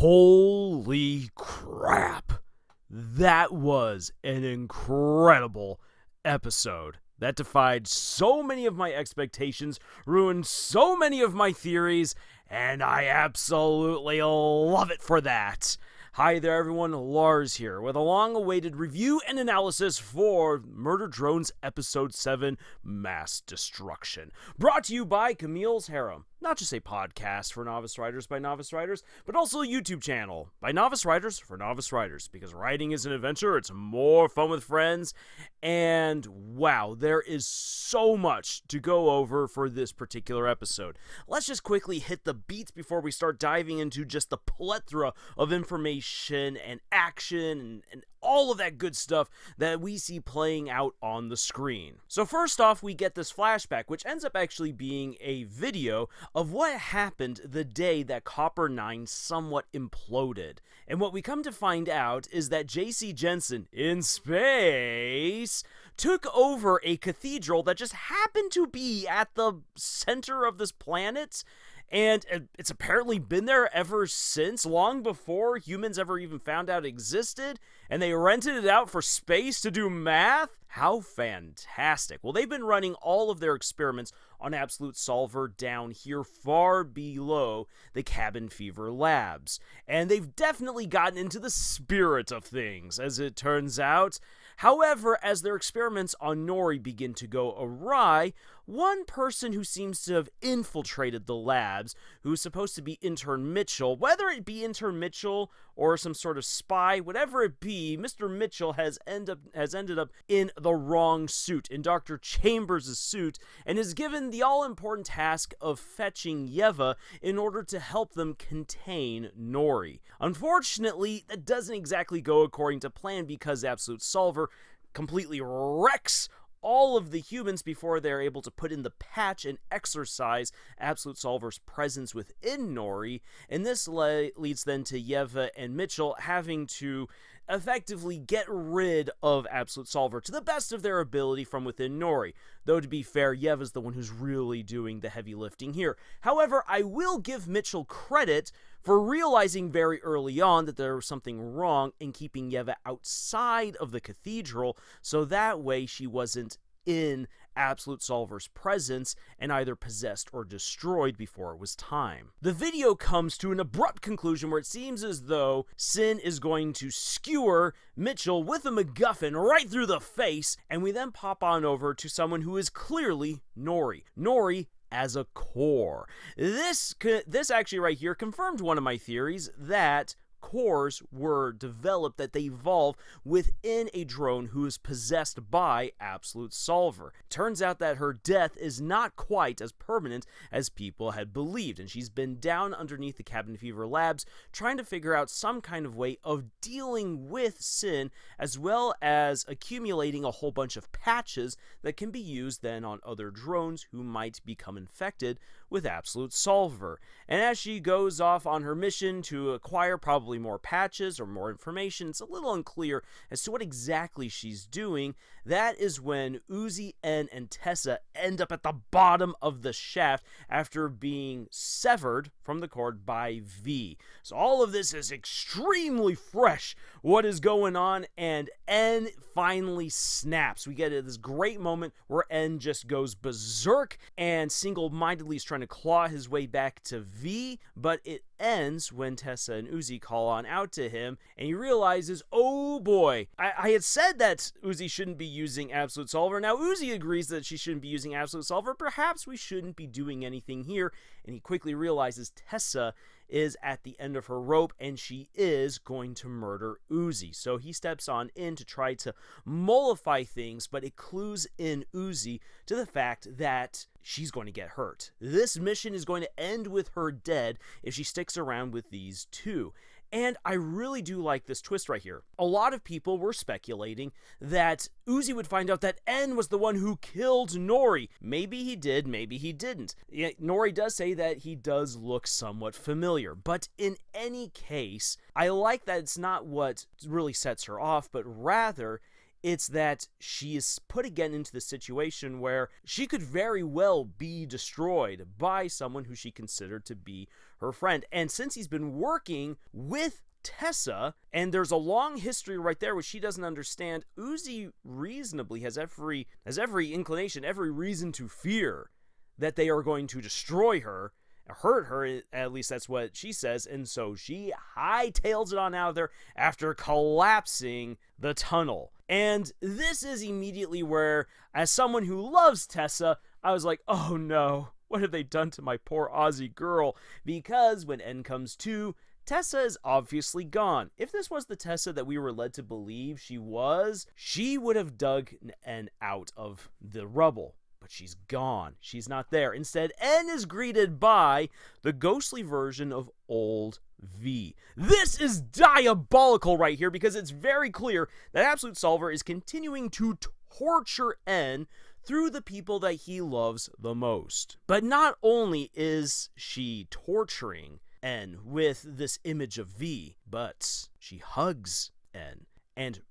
Holy crap. That was an incredible episode. That defied so many of my expectations, ruined so many of my theories, and I absolutely love it for that. Hi there everyone, Lars here with a long-awaited review and analysis for Murder Drones Episode 7, Mass Destruction. Brought to you by Camille's Harem. Not just a podcast for novice writers by novice writers, but also a YouTube channel by novice writers for novice writers. Because writing is an adventure, it's more fun with friends, and wow, there is so much to go over for this particular episode. Let's just quickly hit the beats before we start diving into just the plethora of information and action and all of that good stuff that we see playing out on the screen. So first off, we get this flashback, which ends up actually being a video of what happened the day that Copper 9 somewhat imploded. And what we come to find out is that J.C. Jensen, in space, took over a cathedral that just happened to be at the center of this planet. And it's apparently been there ever since, long before humans ever even found out it existed, and they rented it out for space to do math? How fantastic. Well, they've been running all of their experiments on Absolute Solver down here far below the Cabin Fever labs, and they've definitely gotten into the spirit of things, as it turns out. However, as their experiments on Nori begin to go awry, one person who seems to have infiltrated the labs, who's supposed to be Intern Mitchell, whether it be Intern Mitchell or some sort of spy, whatever it be, Mr. Mitchell has ended up in the wrong suit, in Dr. Chambers' suit, and is given the all-important task of fetching Yeva in order to help them contain Nori. Unfortunately, that doesn't exactly go according to plan because Absolute Solver completely wrecks all of the humans before they're able to put in the patch and exercise Absolute Solver's presence within Nori, and this leads then to Yeva and Mitchell having to effectively get rid of Absolute Solver to the best of their ability from within Nori. Though to be fair, Yeva's the one who's really doing the heavy lifting here. However, I will give Mitchell credit for realizing very early on that there was something wrong in keeping Yeva outside of the cathedral, so that way she wasn't in Absolute Solver's presence and either possessed or destroyed before it was time. The video comes to an abrupt conclusion where it seems as though Sin is going to skewer Mitchell with a MacGuffin right through the face, and we then pop on over to someone who is clearly Nori. Nori as a core. This actually right here confirmed one of my theories that cores were developed, that they evolve within a drone who is possessed by Absolute Solver. Turns out that her death is not quite as permanent as people had believed, and she's been down underneath the Cabin Fever labs trying to figure out some kind of way of dealing with Sin, as well as accumulating a whole bunch of patches that can be used then on other drones who might become infected with Absolute Solver. And as she goes off on her mission to acquire probably more patches or more information, it's a little unclear as to what exactly she's doing. That is when Uzi, N, and Tessa end up at the bottom of the shaft after being severed from the cord by V. So all of this is extremely fresh, what is going on, and N finally snaps. We get this great moment where N just goes berserk and single-mindedly is trying to claw his way back to V, but it ends when Tessa and Uzi call on out to him, and he realizes, oh boy, I had said that Uzi shouldn't be using Absolute Solver. Now Uzi agrees that she shouldn't be using Absolute Solver. Perhaps we shouldn't be doing anything here, and he quickly realizes Tessa is at the end of her rope, and she is going to murder Uzi. So he steps on in to try to mollify things, but it clues in Uzi to the fact that she's going to get hurt. This mission is going to end with her dead if she sticks around with these two. And I really do like this twist right here. A lot of people were speculating that Uzi would find out that N was the one who killed Nori. Maybe he did, maybe he didn't. Nori does say that he does look somewhat familiar, but in any case, I like that it's not what really sets her off, but rather It's that she is put again into the situation where she could very well be destroyed by someone who she considered to be her friend. And since he's been working with Tessa, and there's a long history right there which she doesn't understand, Uzi reasonably has every inclination, every reason to fear that they are going to destroy her, hurt her, at least that's what she says, and so she hightails it on out of there after collapsing the tunnel. And this is immediately where, as someone who loves Tessa, I was like, oh no, what have they done to my poor Aussie girl? Because when N comes to, Tessa is obviously gone. If this was the Tessa that we were led to believe she was, she would have dug N out of the rubble. But she's gone. She's not there. Instead, N is greeted by the ghostly version of old V. This is diabolical right here because it's very clear that Absolute Solver is continuing to torture N through the people that he loves the most. But not only is she torturing N with this image of V, but she hugs N and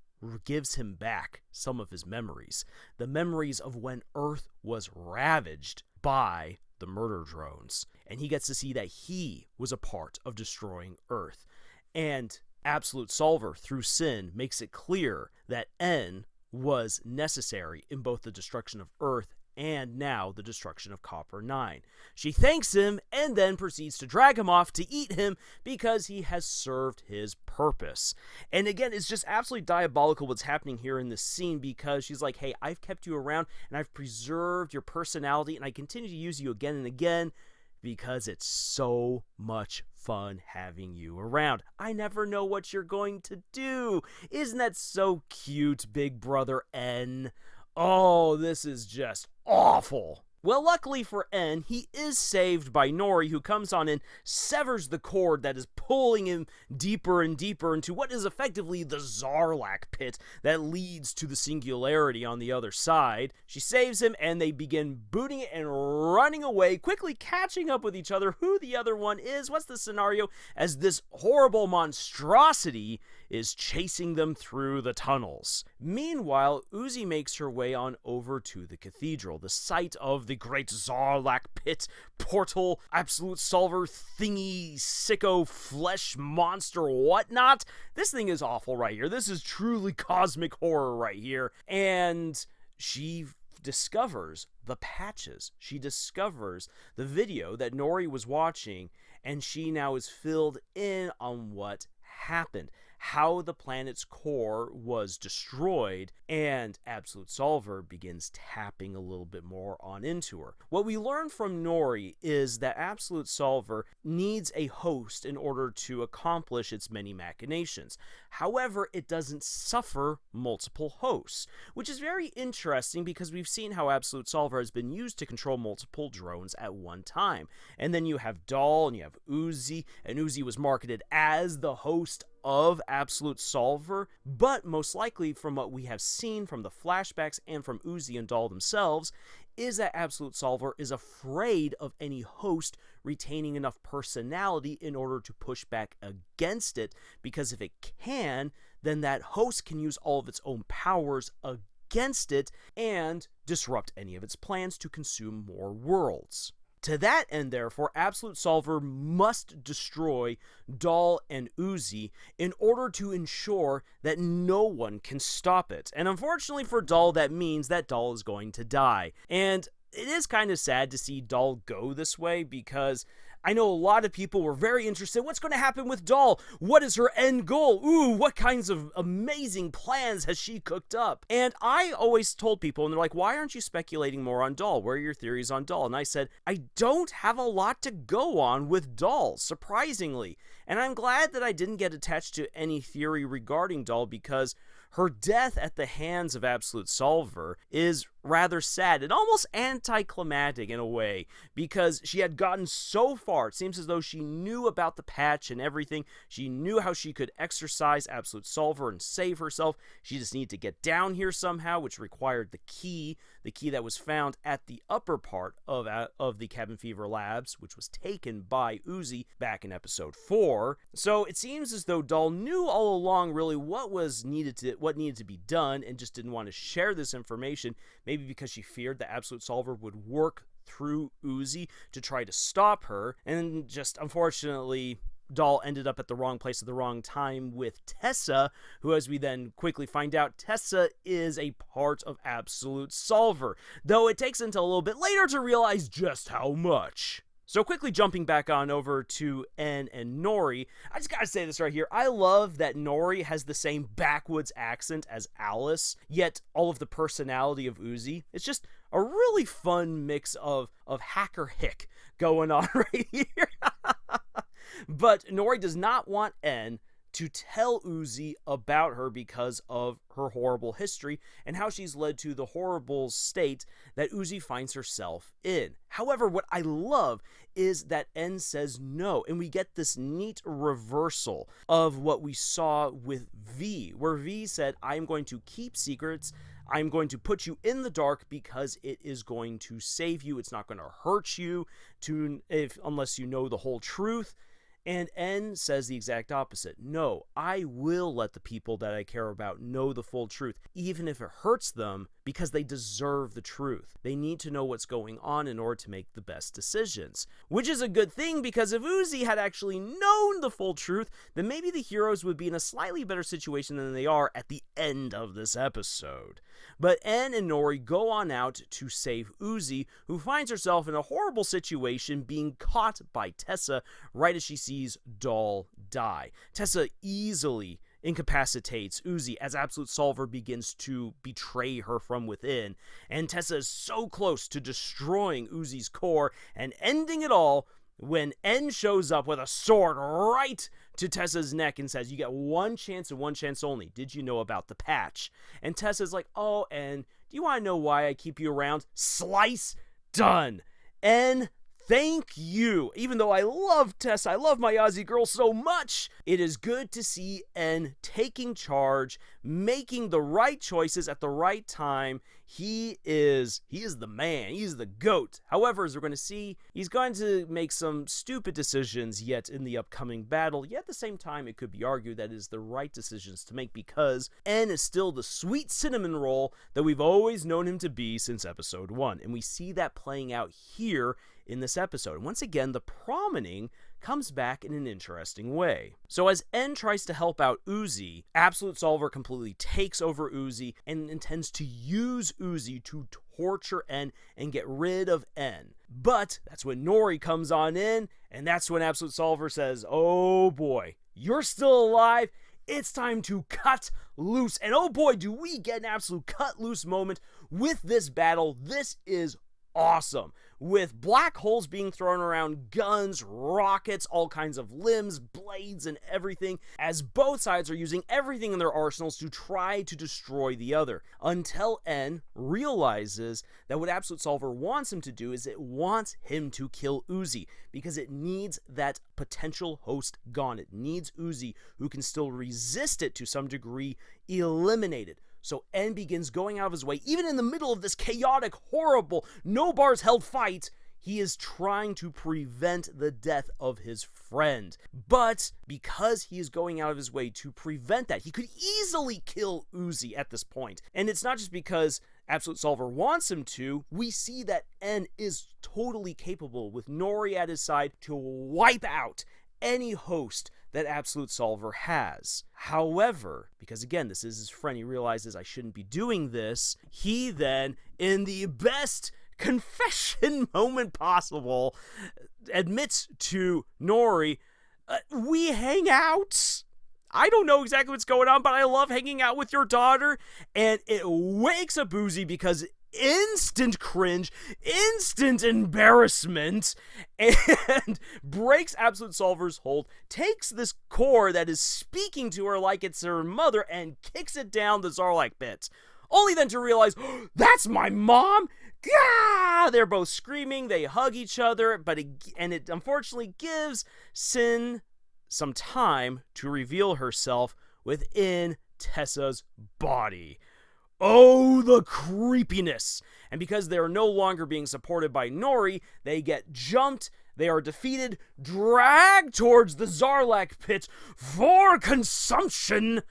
gives him back some of his memories. The memories of when Earth was ravaged by the murder drones. And he gets to see that he was a part of destroying Earth. And Absolute Solver, through sin, makes it clear that N was necessary in both the destruction of Earth and now the destruction of Copper 9. She thanks him and then proceeds to drag him off to eat him because he has served his purpose. And again, it's just absolutely diabolical what's happening here in this scene because she's like, hey, I've kept you around and I've preserved your personality and I continue to use you again and again because it's so much fun having you around. I never know what you're going to do. Isn't that so cute, Big Brother N? Oh, this is just awful. Well, luckily for N, he is saved by Nori, who comes on and severs the cord that is pulling him deeper and deeper into what is effectively the Zarlak pit that leads to the singularity on the other side. She saves him, and they begin booting it and running away, quickly catching up with each other, who the other one is, what's the scenario, as this horrible monstrosity is chasing them through the tunnels. Meanwhile, Uzi makes her way on over to the cathedral, the site of the great Zarlak pit portal, Absolute Solver thingy, sicko flesh monster, whatnot. This thing is awful right here. This is truly cosmic horror right here. And she discovers the patches. She discovers the video that Nori was watching, and she now is filled in on what happened, how the planet's core was destroyed, and Absolute Solver begins tapping a little bit more on into her. What we learn from Nori is that Absolute Solver needs a host in order to accomplish its many machinations. However, it doesn't suffer multiple hosts, which is very interesting because we've seen how Absolute Solver has been used to control multiple drones at one time. And then you have Doll and you have Uzi, and Uzi was marketed as the host of Absolute Solver, but most likely from what we have seen from the flashbacks and from Uzi and Doll themselves is that Absolute Solver is afraid of any host retaining enough personality in order to push back against it, because if it can, then that host can use all of its own powers against it and disrupt any of its plans to consume more worlds. To that end, therefore, Absolute Solver must destroy Doll and Uzi in order to ensure that no one can stop it. And unfortunately for Doll, that means that Doll is going to die. And it is kind of sad to see Doll go this way because I know a lot of people were very interested. What's going to happen with Doll? What is her end goal? Ooh, what kinds of amazing plans has she cooked up? And I always told people, and they're like, why aren't you speculating more on Doll? Where are your theories on Doll? And I said, I don't have a lot to go on with Doll, surprisingly. And I'm glad that I didn't get attached to any theory regarding Doll because her death at the hands of Absolute Solver is rather sad and almost anticlimactic in a way, because she had gotten so far. It seems as though she knew about the patch and everything. She knew how she could exercise Absolute Solver and save herself. She just needed to get down here somehow, which required the key that was found at the upper part of the Cabin Fever Labs, which was taken by Uzi back in episode 4. So it seems as though Doll knew all along really what needed to be done, and just didn't want to share this information, maybe because she feared that Absolute Solver would work through Uzi to try to stop her, and just unfortunately Doll ended up at the wrong place at the wrong time with Tessa, who, as we then quickly find out, Tessa is a part of Absolute Solver, though it takes until a little bit later to realize just how much. So quickly jumping back on over to En and Nori, I just gotta say this right here. I love that Nori has the same backwoods accent as Alice, yet all of the personality of Uzi. It's just a really fun mix of hacker hick going on right here. But Nori does not want En to tell Uzi about her because of her horrible history and how she's led to the horrible state that Uzi finds herself in. However, what I love is that En says no, and we get this neat reversal of what we saw with V, where V said, I'm going to keep secrets, I'm going to put you in the dark because it is going to save you, it's not going to hurt you unless you know the whole truth. And En says the exact opposite. No, I will let the people that I care about know the full truth, even if it hurts them, because they deserve the truth. They need to know what's going on in order to make the best decisions. Which is a good thing, because if Uzi had actually known the full truth, then maybe the heroes would be in a slightly better situation than they are at the end of this episode. But En and Nori go on out to save Uzi, who finds herself in a horrible situation being caught by Tessa right as she sees Doll die. Tessa easily incapacitates Uzi as Absolute Solver begins to betray her from within, and Tessa is so close to destroying Uzi's core and ending it all when En shows up with a sword right to Tessa's neck and says, you get one chance and one chance only. Did you know about the patch? And Tessa's like, oh, En, do you want to know why I keep you around? Slice. Done. En, thank you. Even though I love Tessa, I love my Aussie girl so much, it is good to see En taking charge, making the right choices at the right time. He is the man. He's the GOAT. However, as we're going to see, he's going to make some stupid decisions yet in the upcoming battle. Yet at the same time, it could be argued that it is the right decisions to make, because En is still the sweet cinnamon roll that we've always known him to be since episode 1. And we see that playing out here in this episode. And once again, the promining comes back in an interesting way. So as En tries to help out Uzi, Absolute Solver completely takes over Uzi and intends to use Uzi to torture En and get rid of En. But that's when Nori comes on in, and that's when Absolute Solver says, oh boy, you're still alive. It's time to cut loose. And oh boy, do we get an absolute cut loose moment with this battle. This is awesome, with black holes being thrown around, guns, rockets, all kinds of limbs, blades, and everything, as both sides are using everything in their arsenals to try to destroy the other, until En realizes that what Absolute Solver wants him to do is it wants him to kill Uzi, because it needs that potential host gone. It needs Uzi, who can still resist it to some degree, eliminated. So En begins going out of his way, even in the middle of this chaotic, horrible, no bars held fight. He is trying to prevent the death of his friend. But because he is going out of his way to prevent that, he could easily kill Uzi at this point. And it's not just because Absolute Solver wants him to. We see that En is totally capable, with Nori at his side, to wipe out any host that Absolute Solver has. However, because again, this is his friend, he realizes I shouldn't be doing this. He then, in the best confession moment possible, admits to Nori, we hang out. I don't know exactly what's going on, but I love hanging out with your daughter. And it wakes up Uzi, because instant cringe, instant embarrassment, and breaks Absolute Solver's hold, takes this core that is speaking to her like it's her mother, and kicks it down the Zarlak pit. only then to realize, oh, that's my mom? Gah! They're both screaming, they hug each other, but it unfortunately gives Sin some time to reveal herself within Tessa's body. Oh, the creepiness! And because they are no longer being supported by Nori, they get jumped, they are defeated, dragged towards the Zarlak pit for consumption.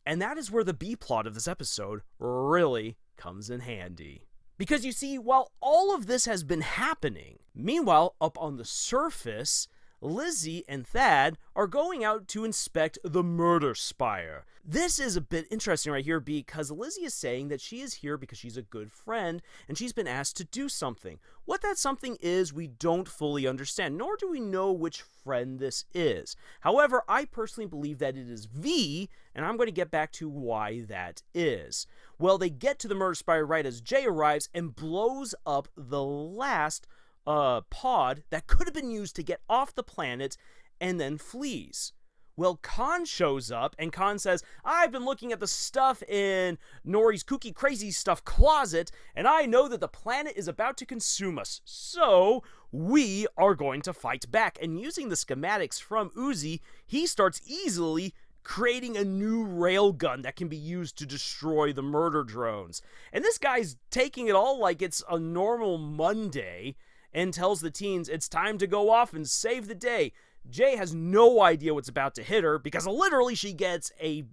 And that is where the B-plot of this episode really comes in handy. Because you see, while all of this has been happening, meanwhile, up on the surface, Lizzie and Thad are going out to inspect the murder spire. This is a bit interesting right here because Lizzie is saying that she is here because she's a good friend and she's been asked to do something. What that something is, we don't fully understand, nor do we know which friend this is. However, I personally believe that it is V, and I'm going to get back to why that is. Well, they get to the murder spire right as Jay arrives and blows up the last pod that could have been used to get off the planet and then flees. Well, Khan shows up, and Khan says, I've been looking at the stuff in Nori's kooky crazy stuff closet, and I know that the planet is about to consume us, so we are going to fight back. And using the schematics from Uzi, he starts easily creating a new railgun that can be used to destroy the murder drones. And this guy's taking it all like it's a normal Monday, and tells the teens it's time to go off and save the day. Jay has no idea what's about to hit her because literally she gets a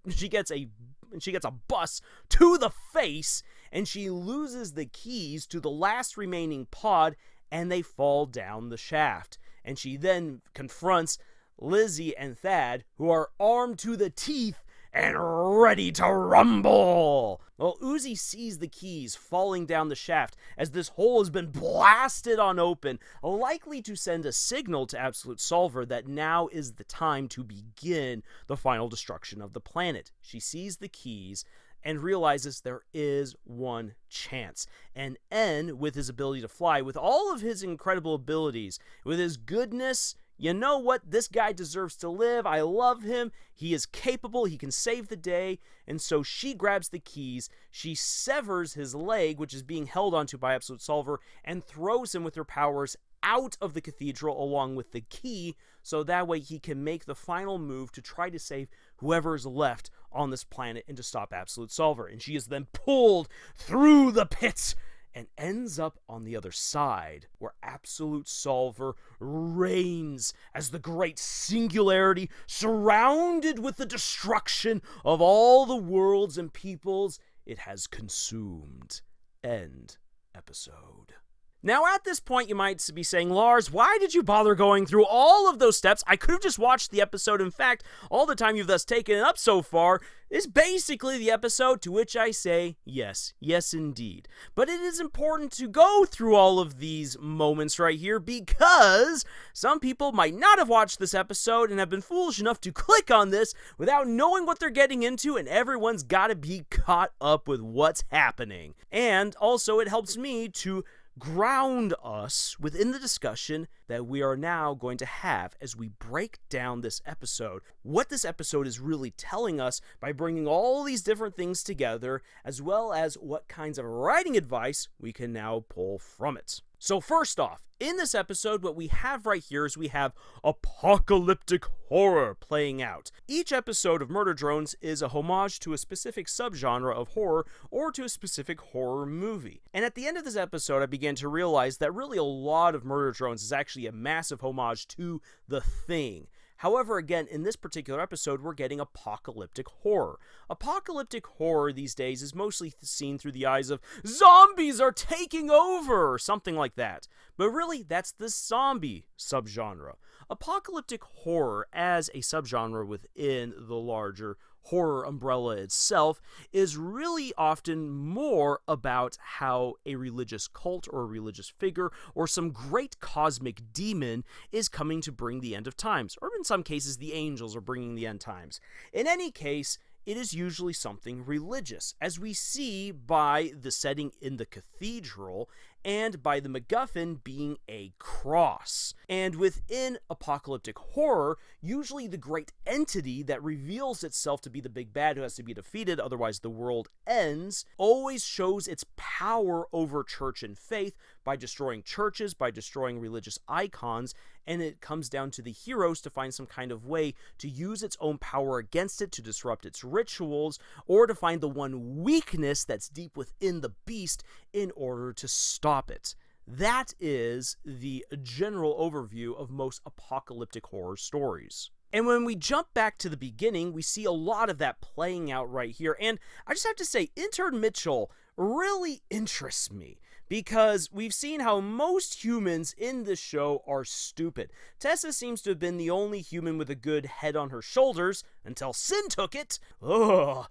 bus to the face and she loses the keys to the last remaining pod and they fall down the shaft. And she then confronts Lizzie and Thad, who are armed to the teeth and ready to rumble. Well, Uzi sees the keys falling down the shaft as this hole has been blasted on open, likely to send a signal to Absolute Solver that now is the time to begin the final destruction of the planet. She sees the keys and realizes there is one chance. And N, with his ability to fly, with all of his incredible abilities, with his goodness, you know what? This guy deserves to live. I love him. He is capable. He can save the day. And so she grabs the keys. She severs his leg, which is being held onto by Absolute Solver, and throws him with her powers out of the cathedral along with the key, so that way he can make the final move to try to save whoever is left on this planet and to stop Absolute Solver. And she is then pulled through the pit and ends up on the other side, where Absolute Solver reigns as the great singularity, surrounded with the destruction of all the worlds and peoples it has consumed. End episode. Now, at this point, you might be saying, Lars, why did you bother going through all of those steps? I could have just watched the episode. In fact, all the time you've thus taken up so far is basically the episode, to which I say, yes, yes indeed. But it is important to go through all of these moments right here because some people might not have watched this episode and have been foolish enough to click on this without knowing what they're getting into, and everyone's got to be caught up with what's happening. And also, it helps me to ground us within the discussion that we are now going to have as we break down this episode. What this episode is really telling us by bringing all these different things together, as well as what kinds of writing advice we can now pull from it. So first off, in this episode, what we have right here is we have apocalyptic horror playing out. Each episode of Murder Drones is a homage to a specific subgenre of horror or to a specific horror movie. And at the end of this episode, I began to realize that really a lot of Murder Drones is actually a massive homage to The Thing. However, again, in this particular episode, we're getting apocalyptic horror. Apocalyptic horror these days is mostly seen through the eyes of zombies are taking over, or something like that. But really, that's the zombie subgenre. Apocalyptic horror as a subgenre within the larger horror umbrella itself is really often more about how a religious cult or a religious figure or some great cosmic demon is coming to bring the end of times, or in some cases the angels are bringing the end times. In any case, it is usually something religious, as we see by the setting in the cathedral and by the MacGuffin being a cross. And within apocalyptic horror, usually the great entity that reveals itself to be the big bad who has to be defeated, otherwise the world ends, always shows its power over church and faith by destroying churches, by destroying religious icons, and it comes down to the heroes to find some kind of way to use its own power against it, to disrupt its rituals, or to find the one weakness that's deep within the beast in order to stop it. That is the general overview of most apocalyptic horror stories. And when we jump back to the beginning, we see a lot of that playing out right here. And I just have to say, Intern Mitchell really interests me, because we've seen how most humans in this show are stupid. Tessa seems to have been the only human with a good head on her shoulders, until Sin took it. Ugh.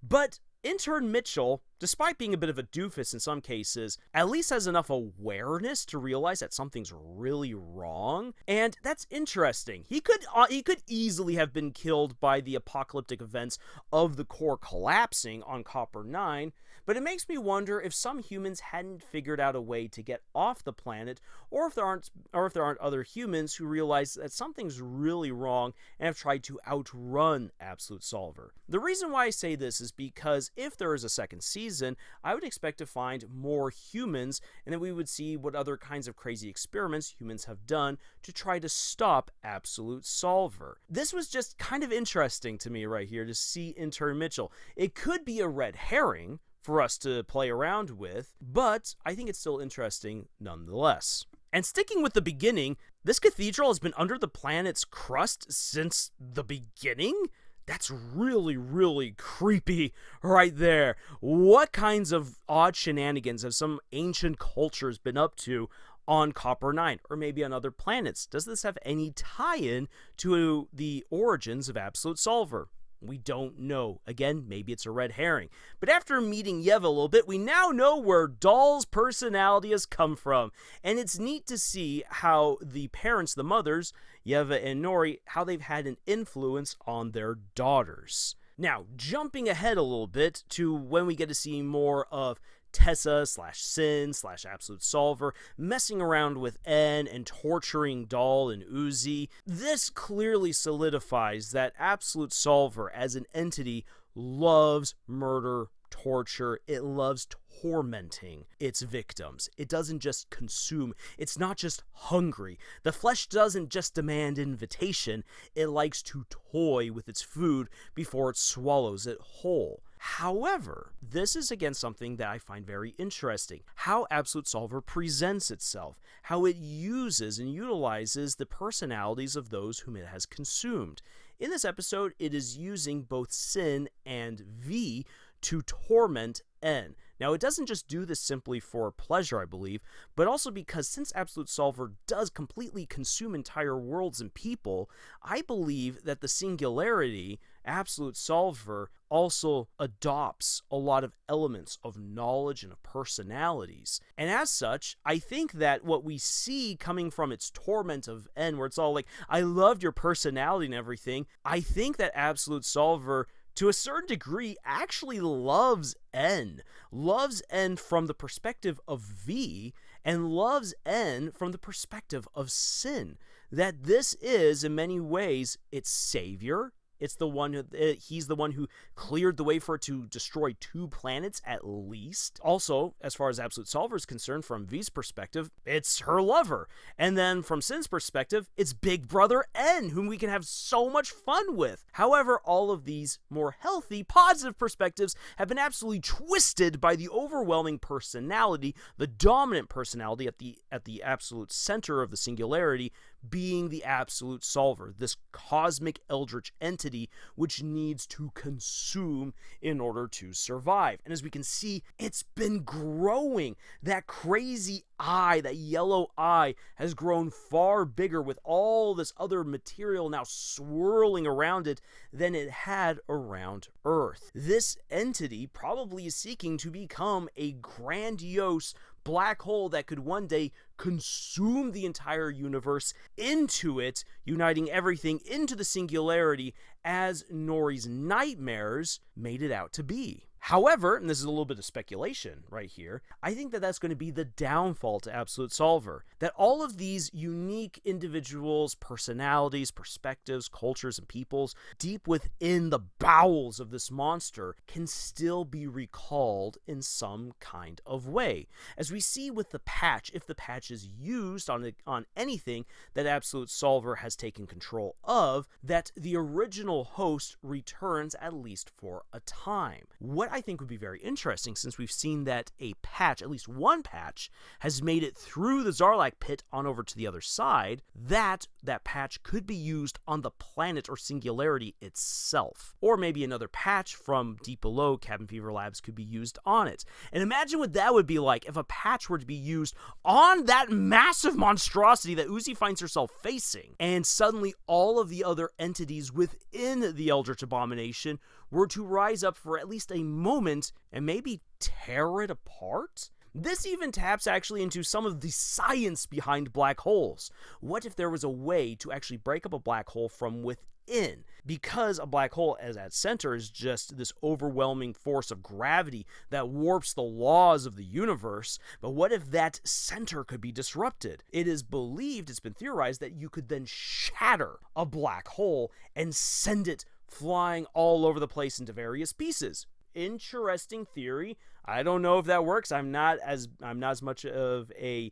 But Intern Mitchell, despite being a bit of a doofus in some cases, at least has enough awareness to realize that something's really wrong, and that's interesting. He could easily have been killed by the apocalyptic events of the core collapsing on Copper 9, but it makes me wonder if some humans hadn't figured out a way to get off the planet, or if there aren't other humans who realize that something's really wrong and have tried to outrun Absolute Solver. The reason why I say this is because if there is a second season, I would expect to find more humans, and then we would see what other kinds of crazy experiments humans have done to try to stop Absolute Solver. This was just kind of interesting to me right here to see Intern Mitchell. It could be a red herring for us to play around with, but I think it's still interesting nonetheless. And sticking with the beginning, this cathedral has been under the planet's crust since the beginning? That's really, really creepy right there. What kinds of odd shenanigans have some ancient cultures been up to on Copper 9, or maybe on other planets? Does this have any tie-in to the origins of Absolute Solver? We don't know. Again, maybe it's a red herring. But after meeting Yeva a little bit, we now know where Doll's personality has come from. And it's neat to see how the parents, the mothers, Yeva and Nori, how they've had an influence on their daughters. Now, jumping ahead a little bit to when we get to see more of Tessa/Sin/Absolute Solver messing around with N and torturing Doll and Uzi. This clearly solidifies that Absolute Solver as an entity loves murder, torture. It loves tormenting its victims. It doesn't just consume. It's not just hungry. The flesh doesn't just demand invitation. It likes to toy with its food before it swallows it whole. However, this is again something that I find very interesting. How Absolute Solver presents itself. How it uses and utilizes the personalities of those whom it has consumed. In this episode, it is using both Sin and V to torment N. Now, it doesn't just do this simply for pleasure, I believe, but also because since Absolute Solver does completely consume entire worlds and people, I believe that the singularity, Absolute Solver, also adopts a lot of elements of knowledge and of personalities. And as such, I think that what we see coming from its torment of N, where it's all like, I loved your personality and everything, I think that Absolute Solver, to a certain degree, actually loves N from the perspective of V, and loves N from the perspective of Sin. That this is, in many ways, its savior. It's the one who, he's the one who cleared the way for it to destroy 2 planets at least. Also, as far as Absolute Solver is concerned, from V's perspective, it's her lover. And then from Sin's perspective, it's Big Brother N, whom we can have so much fun with. However, all of these more healthy, positive perspectives have been absolutely twisted by the overwhelming personality, the dominant personality at the absolute center of the singularity, being the Absolute Solver, this cosmic eldritch entity which needs to consume in order to survive. And as we can see, it's been growing. That crazy eye, that yellow eye, has grown far bigger with all this other material now swirling around it than it had around Earth. This entity probably is seeking to become a grandiose black hole that could one day consume the entire universe into it, uniting everything into the singularity as Nori's nightmares made it out to be. However, and this is a little bit of speculation right here, I think that that's going to be the downfall to Absolute Solver. That all of these unique individuals, personalities, perspectives, cultures, and peoples deep within the bowels of this monster can still be recalled in some kind of way. As we see with the patch, if the patch is used on anything that Absolute Solver has taken control of, that the original host returns at least for a time. What I think would be very interesting, since we've seen that a patch, at least one patch, has made it through the Zarlak pit on over to the other side, that patch could be used on the planet or singularity itself. Or maybe another patch from deep below Cabin Fever Labs could be used on it. And imagine what that would be like if a patch were to be used on that massive monstrosity that Uzi finds herself facing, and suddenly all of the other entities within the Eldritch Abomination were to rise up for at least a moment and maybe tear it apart? This even taps actually into some of the science behind black holes. What if there was a way to actually break up a black hole from within? Because a black hole as at center is just this overwhelming force of gravity that warps the laws of the universe, but what if that center could be disrupted? It is believed, it's been theorized, that you could then shatter a black hole and send it flying all over the place into various pieces. Interesting theory. I don't know if that works. I'm not as much of a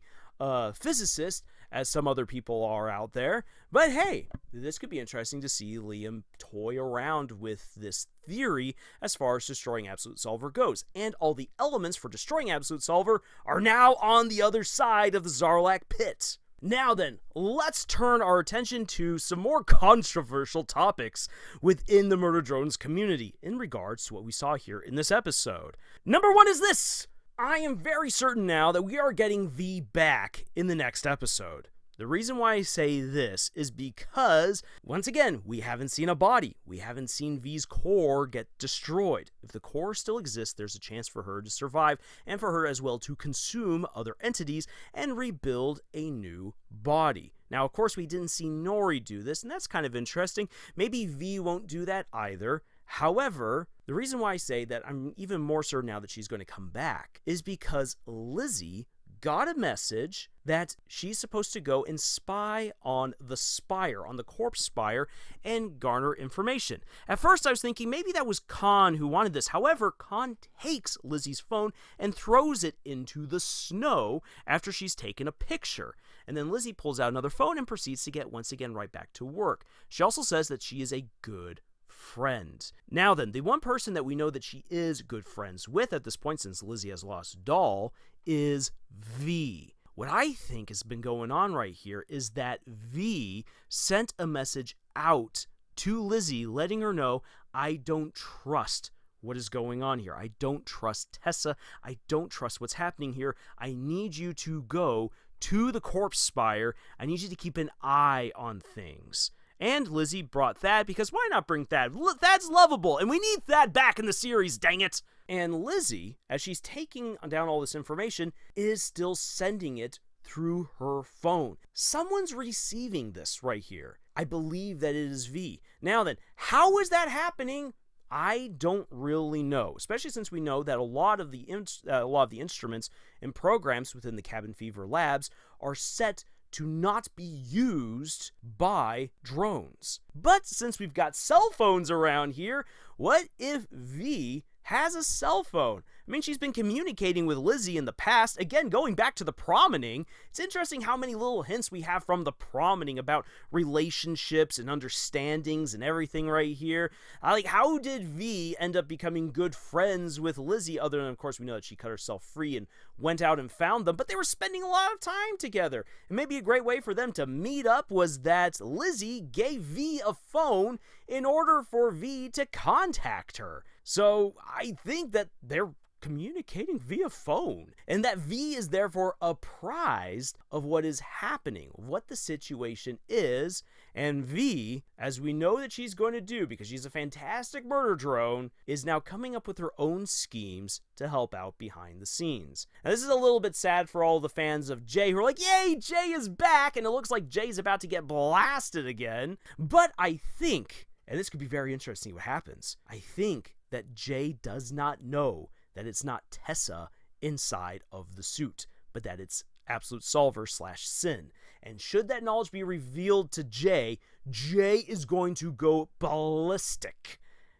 physicist as some other people are out there. But hey, this could be interesting to see Liam toy around with this theory as far as destroying Absolute Solver goes. And all the elements for destroying Absolute Solver are now on the other side of the Zarlak pit. Now then, let's turn our attention to some more controversial topics within the Murder Drones community in regards to what we saw here in this episode. Number one is this. I am very certain now that we are getting V back in the next episode. The reason why I say this is because, once again, we haven't seen a body. We haven't seen V's core get destroyed. If the core still exists, there's a chance for her to survive and for her as well to consume other entities and rebuild a new body. Now, of course, we didn't see Nori do this, and that's kind of interesting. Maybe V won't do that either. However, the reason why I say that I'm even more certain now that she's going to come back is because Lizzie got a message that she's supposed to go and spy on the spire, on the corpse spire, and garner information. At first I was thinking maybe that was Khan who wanted this. However, Khan takes Lizzie's phone and throws it into the snow after she's taken a picture. And then Lizzie pulls out another phone and proceeds to get once again right back to work. She also says that she is a good friend. Now then, the one person that we know that she is good friends with at this point, since Lizzie has lost Doll, is V. What I think has been going on right here is that V sent a message out to Lizzie letting her know, I don't trust what is going on here. I don't trust Tessa. I don't trust what's happening here. I need you to go to the corpse spire. I need you to keep an eye on things. And Lizzie brought Thad, because why not bring Thad? Thad's lovable, and we need Thad back in the series, dang it! And Lizzie, as she's taking down all this information, is still sending it through her phone. Someone's receiving this right here. I believe that it is V. Now then, how is that happening? I don't really know, especially since we know that a lot of the instruments and programs within the Cabin Fever Labs are set to not be used by drones. But since we've got cell phones around here, what if V has a cell phone? I mean, she's been communicating with Lizzie in the past. Again, going back to the promening, it's interesting how many little hints we have from the promening about relationships and understandings and everything right here. Like, how did V end up becoming good friends with Lizzie, other than, of course, we know that she cut herself free and went out and found them, but they were spending a lot of time together. And maybe a great way for them to meet up was that Lizzie gave V a phone in order for V to contact her. So I think that they're communicating via phone, and that V is therefore apprised of what is happening, what the situation is, and V, as we know that she's going to do because she's a fantastic murder drone, is now coming up with her own schemes to help out behind the scenes. Now, this is a little bit sad for all the fans of Jay who are like, yay, Jay is back, and it looks like Jay's about to get blasted again, but I think, and this could be very interesting what happens, I think that Jay does not know that it's not Tessa inside of the suit, but that it's Absolute Solver / Sin. And should that knowledge be revealed to Jay, Jay is going to go ballistic.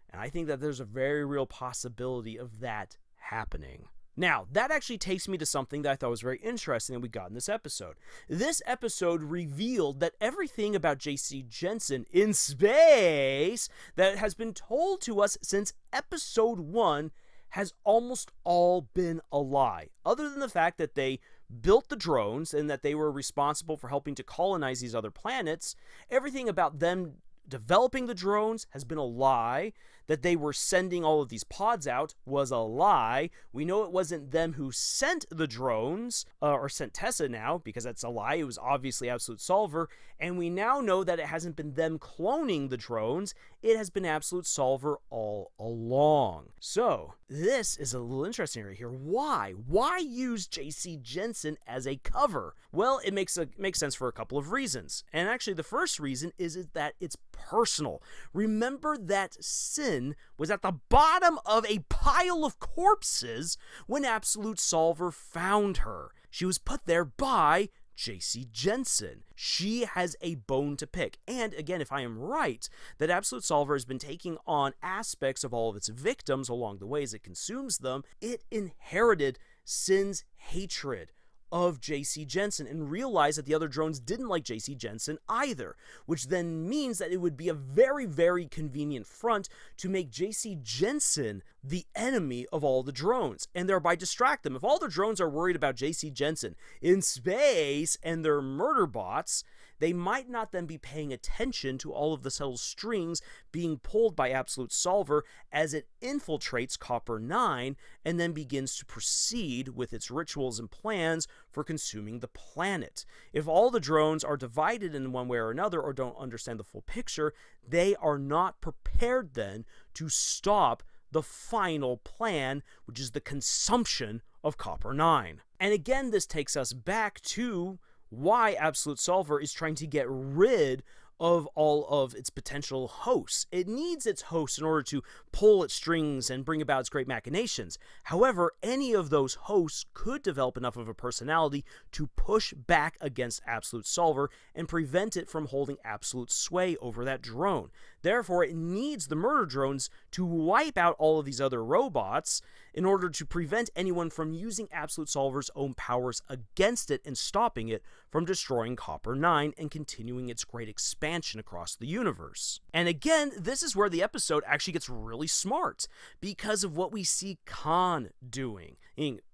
And I think that there's a very real possibility of that happening. Now, that actually takes me to something that I thought was very interesting that we got in this episode. This episode revealed that everything about J.C. Jensen in space that has been told to us since episode 1 has almost all been a lie. Other than the fact that they built the drones and that they were responsible for helping to colonize these other planets, everything about them developing the drones has been a lie. That they were sending all of these pods out was a lie. We know it wasn't them who sent the drones, or sent Tessa now, because that's a lie. It was obviously Absolute Solver. And we now know that it hasn't been them cloning the drones. It has been Absolute Solver all along. So, this is a little interesting right here. Why? Why use J.C. Jensen as a cover? Well, it makes sense for a couple of reasons. And actually, the first reason is that it's personal. Remember that Sin was at the bottom of a pile of corpses when Absolute Solver found her. She was put there by J.C. Jensen. She has a bone to pick. And again, if I am right, that Absolute Solver has been taking on aspects of all of its victims along the way as it consumes them, it inherited Sin's hatred of J.C. Jensen and realized that the other drones didn't like J.C. Jensen either, which then means that it would be a very, very convenient front to make J.C. Jensen the enemy of all the drones and thereby distract them. If all the drones are worried about J.C. Jensen in space and their murder bots, they might not then be paying attention to all of the subtle strings being pulled by Absolute Solver as it infiltrates Copper-9 and then begins to proceed with its rituals and plans for consuming the planet. If all the drones are divided in one way or another or don't understand the full picture, they are not prepared then to stop the final plan, which is the consumption of Copper-9. And again, this takes us back to why Absolute Solver is trying to get rid of all of its potential hosts. It needs its hosts in order to pull its strings and bring about its great machinations. However, any of those hosts could develop enough of a personality to push back against Absolute Solver and prevent it from holding absolute sway over that drone. Therefore, it needs the murder drones to wipe out all of these other robots in order to prevent anyone from using Absolute Solver's own powers against it and stopping it from destroying Copper-9 and continuing its great expansion across the universe. And again, this is where the episode actually gets really smart because of what we see Khan doing.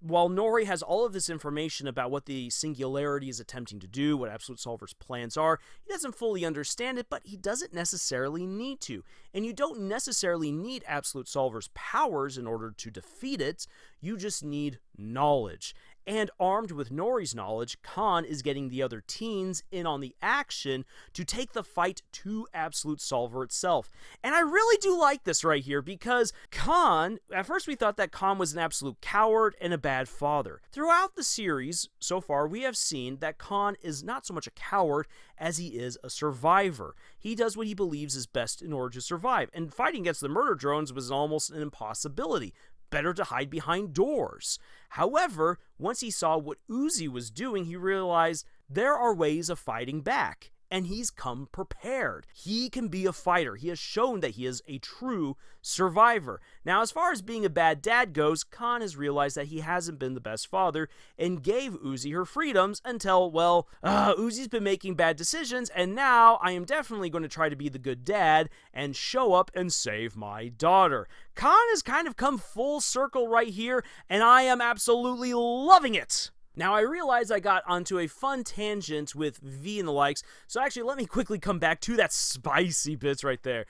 While Nori has all of this information about what the Singularity is attempting to do, what Absolute Solver's plans are, he doesn't fully understand it, but he doesn't necessarily need to. And you don't necessarily need Absolute Solver's powers in order to defeat it, you just need knowledge. And armed with Nori's knowledge, Khan is getting the other teens in on the action to take the fight to Absolute Solver itself. And I really do like this right here because Khan, at first we thought that Khan was an absolute coward and a bad father. Throughout the series, so far, we have seen that Khan is not so much a coward as he is a survivor. He does what he believes is best in order to survive. And fighting against the murder drones was almost an impossibility. Better to hide behind doors. However, once he saw what Uzi was doing, he realized there are ways of fighting back, and he's come prepared. He can be a fighter. He has shown that he is a true survivor. Now, as far as being a bad dad goes, Khan has realized that he hasn't been the best father and gave Uzi her freedoms until, well, Uzi's been making bad decisions, and now I am definitely going to try to be the good dad and show up and save my daughter. Khan has kind of come full circle right here, and I am absolutely loving it. Now, I realize I got onto a fun tangent with V and the likes, so actually let me quickly come back to that spicy bits right there.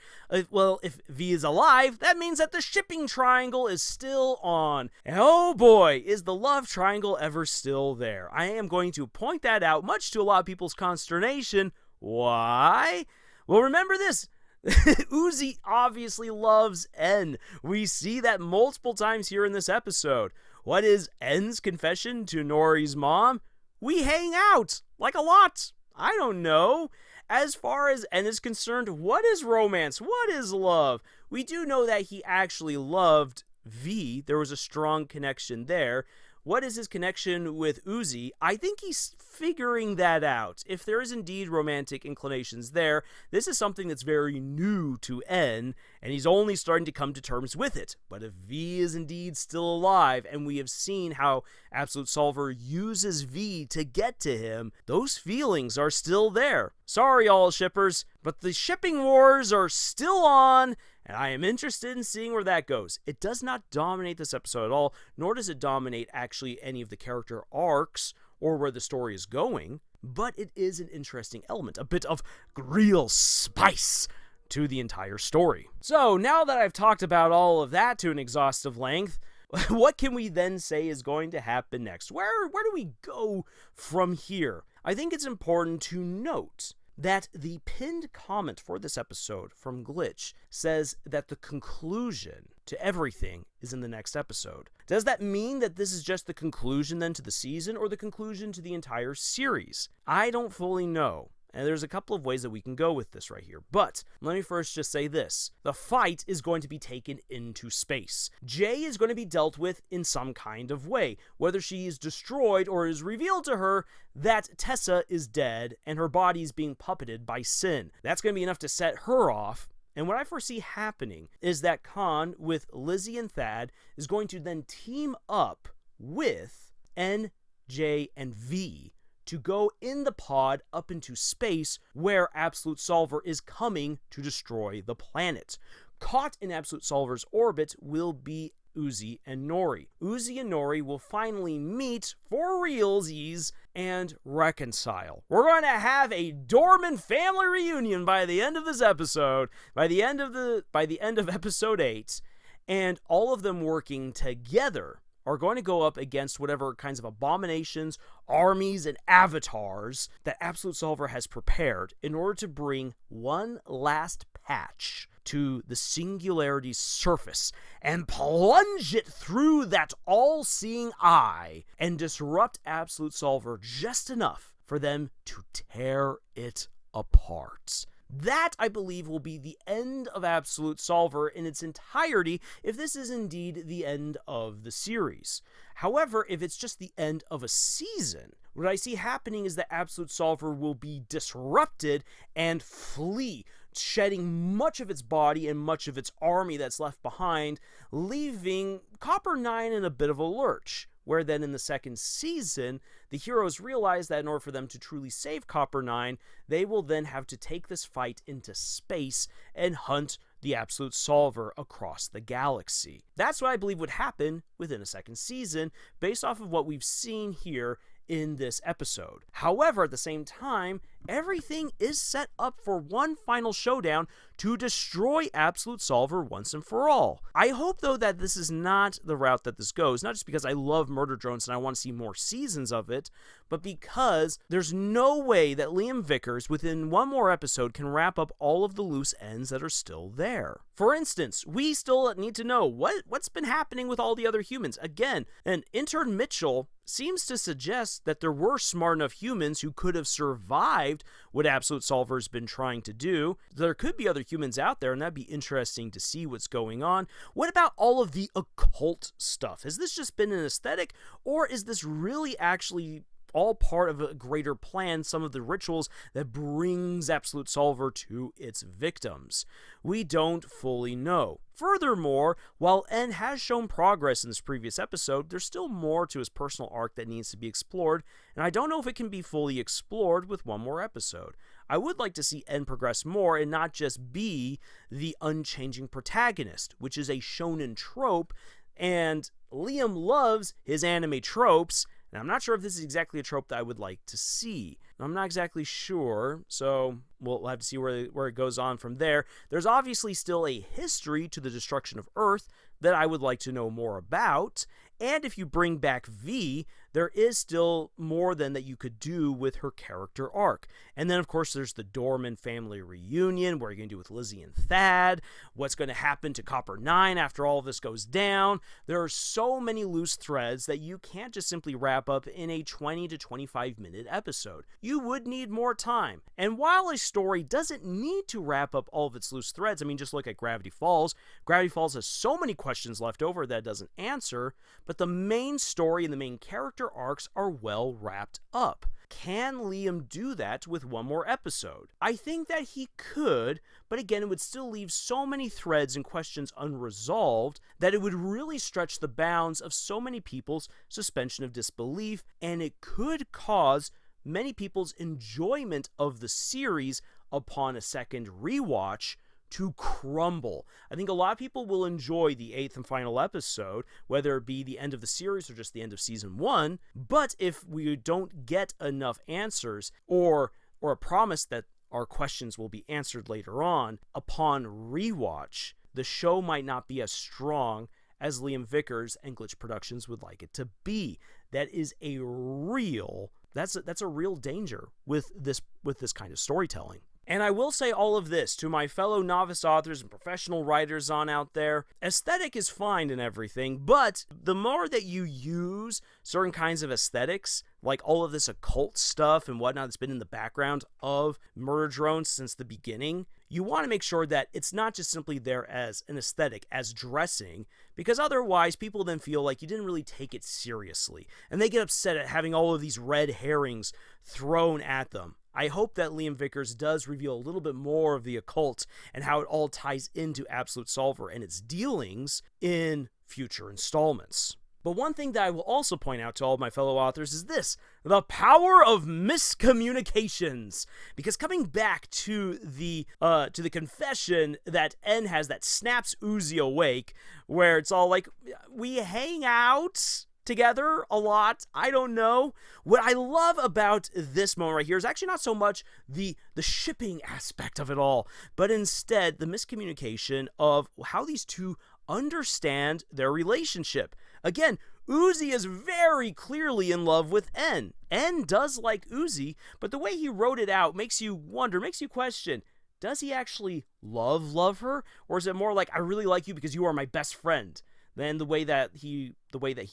Well, if V is alive, that means that the shipping triangle is still on. And oh boy, is the love triangle ever still there. I am going to point that out, much to a lot of people's consternation. Why? Well, remember this. Uzi obviously loves N. We see that multiple times here in this episode. What is N's confession to Nori's mom? We hang out, like a lot. I don't know. As far as N is concerned, what is romance? What is love? We do know that he actually loved V. There was a strong connection there. What is his connection with Uzi? I think he's figuring that out. If there is indeed romantic inclinations there, this is something that's very new to N, and he's only starting to come to terms with it. But if V is indeed still alive, and we have seen how Absolute Solver uses V to get to him, those feelings are still there. Sorry, all shippers, but the shipping wars are still on, and I am interested in seeing where that goes. It does not dominate this episode at all, nor does it dominate actually any of the character arcs or where the story is going, but it is an interesting element, a bit of real spice to the entire story. So now that I've talked about all of that to an exhaustive length, what can we then say is going to happen next? Where do we go from here? I think it's important to note that the pinned comment for this episode from Glitch says that the conclusion to everything is in the next episode. Does that mean that this is just the conclusion then to the season, or the conclusion to the entire series? I don't fully know. And there's a couple of ways that we can go with this right here. But let me first just say this. The fight is going to be taken into space. Jay is going to be dealt with in some kind of way. Whether she is destroyed or is revealed to her that Tessa is dead and her body is being puppeted by Sin. That's going to be enough to set her off. And what I foresee happening is that Khan, with Lizzie and Thad, is going to then team up with N, J, and V to go in the pod up into space where Absolute Solver is coming to destroy the planet. Caught in Absolute Solver's orbit will be Uzi and Nori. Uzi and Nori will finally meet for realsies and reconcile. We're going to have a Dorman family reunion by the end of this episode, by the end of episode 8, and all of them working together are going to go up against whatever kinds of abominations, armies, and avatars that Absolute Solver has prepared in order to bring one last patch to the Singularity's surface and plunge it through that all-seeing eye and disrupt Absolute Solver just enough for them to tear it apart. That, I believe, will be the end of Absolute Solver in its entirety if this is indeed the end of the series. However, if it's just the end of a season, what I see happening is that Absolute Solver will be disrupted and flee, shedding much of its body and much of its army that's left behind, leaving Copper 9 in a bit of a lurch. Where then in the second season, the heroes realize that in order for them to truly save Copper 9, they will then have to take this fight into space and hunt the Absolute Solver across the galaxy. That's what I believe would happen within a second season, based off of what we've seen here in this episode. However, at the same time, everything is set up for one final showdown to destroy Absolute Solver once and for all. I hope, though, that this is not the route that this goes, not just because I love Murder Drones and I want to see more seasons of it, but because there's no way that Liam Vickers, within one more episode, can wrap up all of the loose ends that are still there. For instance, we still need to know what's been happening with all the other humans. Again, and Intern Mitchell seems to suggest that there were smart enough humans who could have survived what Absolute Solver's been trying to do. There could be other humans out there, and that'd be interesting to see what's going on. What about all of the occult stuff? Has this just been an aesthetic, or is this really actually all part of a greater plan, some of the rituals that brings Absolute Solver to its victims? We don't fully know. Furthermore, while N has shown progress in this previous episode, there's still more to his personal arc that needs to be explored, and I don't know if it can be fully explored with one more episode. I would like to see N progress more and not just be the unchanging protagonist, which is a shonen trope, and Liam loves his anime tropes, and I'm not sure if this is exactly a trope that I would like to see. I'm not exactly sure, so we'll have to see where it goes on from there. There's obviously still a history to the destruction of Earth that I would like to know more about, and if you bring back V, there is still more than that you could do with her character arc. And then, of course, there's the Dorman family reunion. What are you going to do with Lizzie and Thad? What's going to happen to Copper 9 after all of this goes down? There are so many loose threads that you can't just simply wrap up in a 20 to 25 minute episode. you would need more time. And while a story doesn't need to wrap up all of its loose threads, I mean, just look at Gravity Falls. Gravity Falls has so many questions left over that it doesn't answer, but the main story and the main character arcs are well wrapped up. Can Liam do that with one more episode? I think that he could, but again, it would still leave so many threads and questions unresolved that it would really stretch the bounds of so many people's suspension of disbelief, and it could cause many people's enjoyment of the series upon a second rewatch to crumble. I think a lot of people will enjoy the 8th and final episode, whether it be the end of the series or just the end of season 1, but if we don't get enough answers or a promise that our questions will be answered later on, upon rewatch, the show might not be as strong as Liam Vickers and Glitch Productions would like it to be. That is a real danger with this kind of storytelling. And I will say all of this to my fellow novice authors and professional writers out there. Aesthetic is fine and everything, but the more that you use certain kinds of aesthetics, like all of this occult stuff and whatnot that's been in the background of Murder Drones since the beginning, you want to make sure that it's not just simply there as an aesthetic, as dressing, because otherwise people then feel like you didn't really take it seriously, and they get upset at having all of these red herrings thrown at them. I hope that Liam Vickers does reveal a little bit more of the occult and how it all ties into Absolute Solver and its dealings in future installments. But one thing that I will also point out to all of my fellow authors is this: the power of miscommunications. Because coming back to the confession that N has that snaps Uzi awake, where it's all like, we hang out together a lot. I don't know. What I love about this moment right here is actually not so much the shipping aspect of it all, but instead the miscommunication of how these two understand their relationship. Again, Uzi is very clearly in love with N. N does like Uzi, but the way he wrote it out makes you wonder, makes you question, does he actually love her? Or is it more like, I really like you because you are my best friend? Then the way that he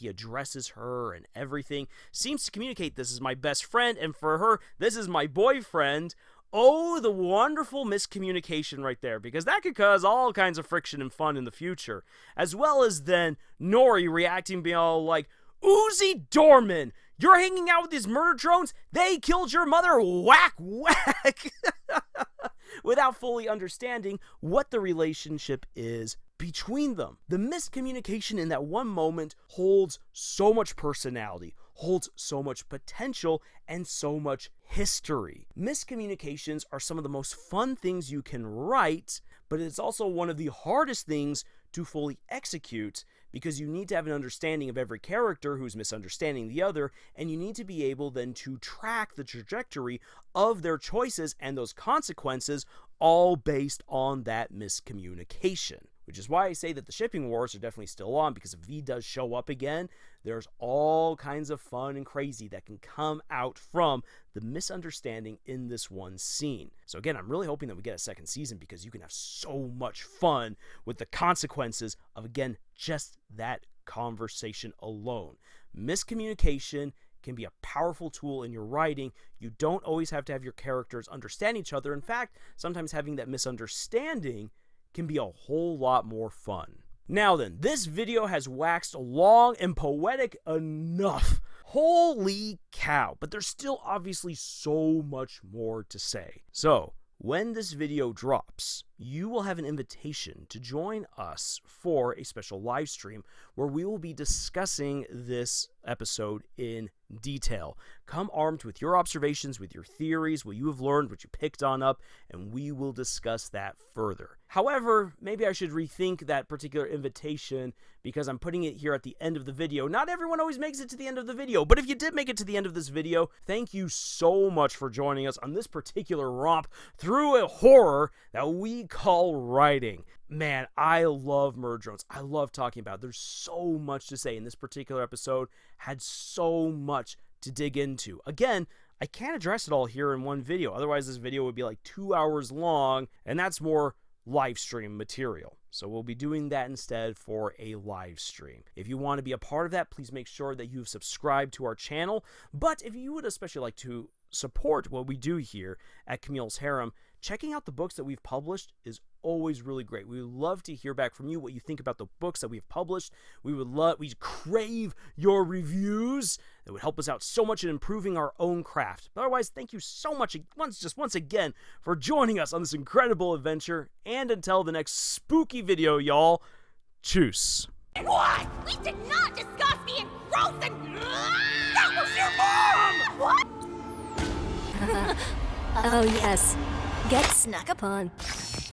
addresses her and everything seems to communicate, this is my best friend, and for her, this is my boyfriend. Oh, the wonderful miscommunication right there, because that could cause all kinds of friction and fun in the future. As well as then Nori reacting, being all like, Uzi Dorman, you're hanging out with these murder drones? They killed your mother? Whack, whack! Without fully understanding what the relationship is between them. The miscommunication in that one moment holds so much personality, holds so much potential, and so much history. Miscommunications are some of the most fun things you can write, but it's also one of the hardest things to fully execute, because you need to have an understanding of every character who's misunderstanding the other, and you need to be able then to track the trajectory of their choices and those consequences, all based on that miscommunication. Which is why I say that the shipping wars are definitely still on, because if V does show up again, there's all kinds of fun and crazy that can come out from the misunderstanding in this one scene. So again, I'm really hoping that we get a second season, because you can have so much fun with the consequences of, again, just that conversation alone. Miscommunication can be a powerful tool in your writing. You don't always have to have your characters understand each other. In fact, sometimes having that misunderstanding can be a whole lot more fun. Now then, this video has waxed long and poetic enough. Holy cow, but there's still obviously so much more to say. So, when this video drops, you will have an invitation to join us for a special live stream where we will be discussing this episode in detail. Come armed with your observations, with your theories, what you have learned, what you picked on up, and we will discuss that further. However, maybe I should rethink that particular invitation, because I'm putting it here at the end of the video. Not everyone always makes it to the end of the video, but if you did make it to the end of this video, thank you so much for joining us on this particular romp through a horror that we call writing. Man, I love Murder Drones. I love talking about it. There's so much to say, and this particular episode had so much to dig into. Again, I can't address it all here in one video. Otherwise, this video would be like 2 hours long, and that's more live stream material. So we'll be doing that instead for a live stream. If you want to be a part of that, please make sure that you've subscribed to our channel. But if you would especially like to support what we do here at Camille's Harem, checking out the books that we've published is always really great. We would love to hear back from you, what you think about the books that we've published. We crave your reviews. It would help us out so much in improving our own craft. But otherwise, thank you so much once again for joining us on this incredible adventure. And until the next spooky video, y'all, tschüss. What? We did not discuss being gross and... That was your mom! What? Oh yes, get snuck upon.